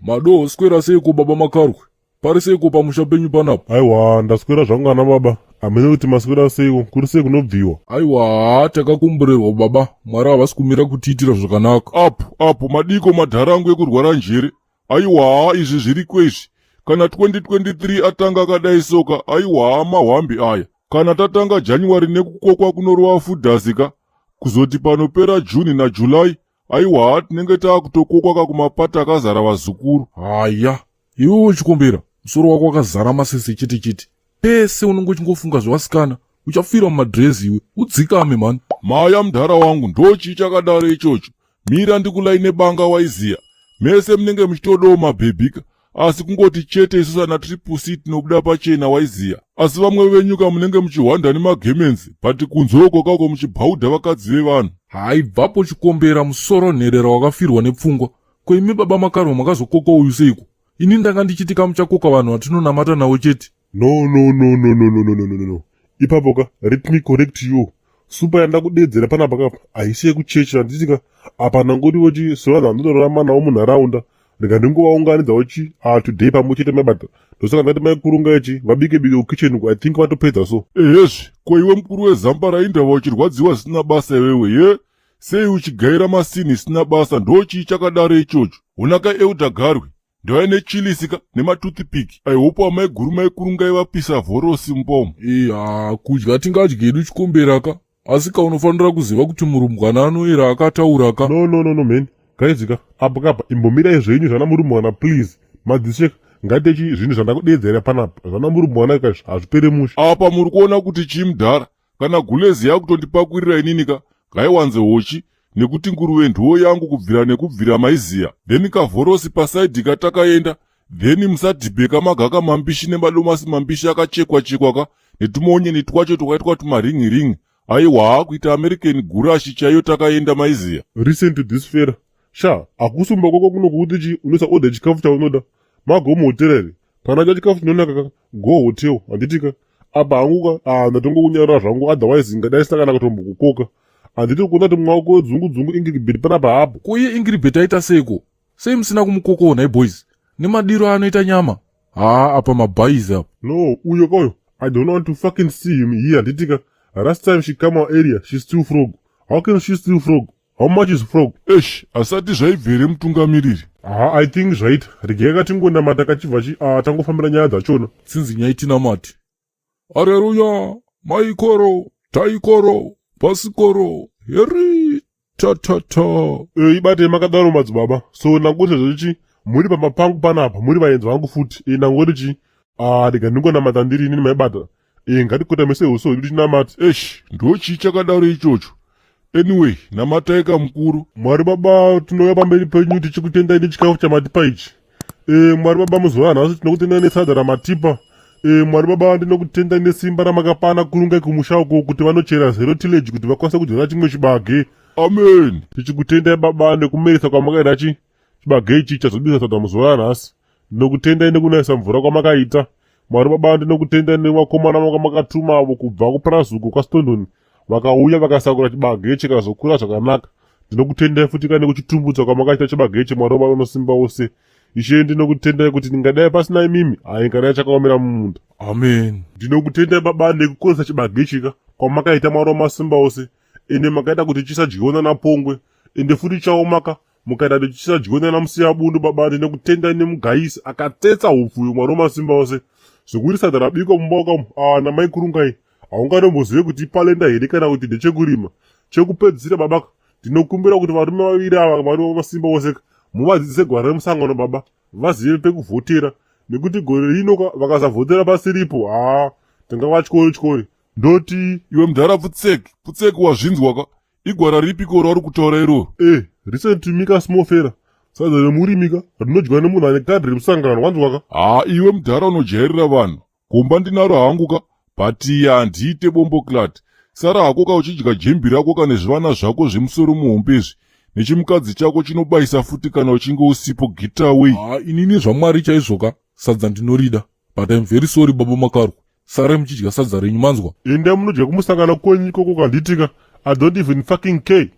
Mado skwera seiko baba Makarwe? Pari seiko pamusha penyu panapo? Aiwa, ndaswera zvangu ana baba. Amene kuti maswera seiko, kuri sei kunobviwa. Aiwa, takakumburerwa baba. Mwari havasi kumira kutiitira zvakanaka. Apo madiko madharangu ekurwara njere. Aiwa, izvi zviri kwezvi. Kana 2023 atanga akadai soka, aiwa mahwambi aya. Kana tatanga January nekukokwa kunorova fudhasika, kuzoti panopera Juni na July, aiwa tinenge taakutokokwa kakumapata akazara vazukuru. Haya, iwe uchikombera, musoro wako wakazara masese chete. Pese unenge uchingofunga zvevasikana, uchafira mumadrezi iwe, udzikame mani. Maya mudhara wangu, ndochi chakadaro ichocho. Mira ndikulaine banga waiziya. Mese munenge muchitodawo mabhebhika. Asi kungoti chete isusu ana triple C tinobuda pachena waiziya. Asi vamwe venyuka munenge muchihwanda nemagemenzi, pati kunzoko kako muchibhaudha vakadzi vevanhu. Haibvapo chikombera musoro nherera wakafirwa nepfungwa. Koimi baba Makarwe makazokoka uyu seiko? Ini ndanga ndichitika muchakoka vanhu vatinonamata navo chete. No. Ipapo ka, let me correct you. Supa yanda kudedzera panapa kapa, haisi yekuchechi handitika, apa nangoti wochi, sora nandorarama nawo munharaunda. Ndingovaunganidza wachi, today pamwe chete mabata. Ndosaka ndati maikurunga ichi, vabike kukitchen uku, I think vatopedza so. Ehezvi, ko iwe mukuru wezamba raindava uchirwadziwa zvisina basa iwewe, ye? Sei uchigaira masini sina basa, ndochii chakadaro ichocho? Unaka Eudagarwe, ndovane chilisika nematoothpick. Aihopo amaiguru maikurungai vapisa vhorosi mbomo. Kudya tingadyedu chikomberaka. Asi kaunofanira kuziva kuti murumbwana anoera akatauraka. No, man. Kaizika, apa kapa, imbomirai zvenyu zvana murumbwana, please. Madzisheka, ngatechi zvinhu zvandakudedzera panapa. Zvana murumbwana kazvi, hazvipere musha. Apa muri kuona kuti chimudhara, kana gulezi yakutondipakurira ininika, ngaiwanze hochi, nekuti nguruve ndiwo yangu kubvira maiziya. Then kavhorosi pasaidhi katakaenda, then musadhibheka magaka mambishi nemadomasi mambishi akachekwa ka, netumonye twacho twakaitwa tumaringi. Aiwa, kuita American gurashi chaiyo takaenda maiziya. Listen to this fera. Sha, akusumba koko kuno kuti chi unosa order chikafu chaunoda. Mago muhoterere. Kana cha chikafu chinonaka ka, go hotel. Anditika, apa hanguka, ndatongo kunyarara zvangu, otherwise ngadai saka nakatombo kukoka. Anditi kuona kuti mwako dzungu Ingrid panapa hapo. Kuye Ingrid aita seiko? Sei musina kumukokona boys. Nemadiro anoita nyama. Apa mabhaizi apa. No, uyo koyo. I don't want to fucking see him here. Anditika, last time she come our area, she steal frog. How can she steal frog? How much is frog? Asati zvaibvere mutungamiriri. I think zvaita. Regai katingonamata kachibva tangofambira nyaya dzachona. Sinzi nyaya tinamati. Aleluya, maikoro, taikoro, pasikoro, heri, ta. Ibate makadaro madzibaba. So nangoti zvichi, muri pamapangu panapa, muri vaenzi vangu futi. Nangoti chi, rega ndingonamata ndiri inini maibata. Ngatikotamese uso kuti tinamati. Ndochii chakadaro ichocho. Anyway, namataika mukuru. Mwari baba, tinouya pamberi penyu tichikutendai nechikafu chamatipa ichi. Mwari baba, muzuva nhasi tinokutendai nesadza ramatipa. Mwari baba, ndinokutendai nesimba ramakapana kurungai kumusha uko kuti vanochera zero tillage kuti vakwanise kudyara chimwe chibage. Amen. Tichikutendai baba nekumeresa kwamakaita chibage ichi chazobisa sadza muzuva nhasi. Ndinokutendai nekunaisa mvura kwamakaita. Mwari baba, ndinokutendai nevakomana vamakatuma avo kubva kuparazuko kwaStondoni. Vakauya vakasakura chibage chikazokura zvakanaka. Ndinokutendai futi kana nekuchitumbudza kwamakaita chibage Mwari baba unosimba wose. Ishe ndinokutendai kuti ndingadai pasina imimi, ngadai chakaomera mumunda. Amen. Ndinokutendai baba nekukonesa chibage chika kwamakaita Mwari wamasimba wose. Ende makaita kuti chisadyiwa napongwe. Ende futi chaomaka mukaita kuti chisadyiwa namusiyabundu baba. Ndinokutendai nemugaisi akatsetsa hupfu Mwari wamasimba wose. Zvokuti sadza rabikwa mumba wakamu namaikurungai. Haunganombozive kuti ipalenda here kana kuti ndechekurima. Chekupedzisira babaka, ndinokumbira kuti varume vaviri ava Mwari wamasimba wose muvadzidzise gwara remusangano baba, vazive pekuvhotera. Nekuti gore rino vakasavhotera pasiripo, tingava tyori. Ndoti, iwe mudhara Putseki wazvinzwaka, igwara ripiko rauri kutaura iroro? Listen to me ka small fera. Sadza remurimika, rinodyiwa nemunhu ane kadhi remusangano, wanzwaka? Iwe mudhara unojairira vanhu. Gomba ndinaro hanguka. Bati handiite bomboklati. Sara hako kauchidya jembi rako kana zvivana zvako zvemusoro muhombezvi. Nechimukadzi chako chinobayisa futi kana uchinge usipo getaway. Inini zvamwari chaizvoka. Sadza ndinorida. But I'm very sorry baba Makarwe. Sara muchidya sadza renyu manzwa. Enda munodya kumusangana kwenyu ikoko kanditika. I don't even fucking care.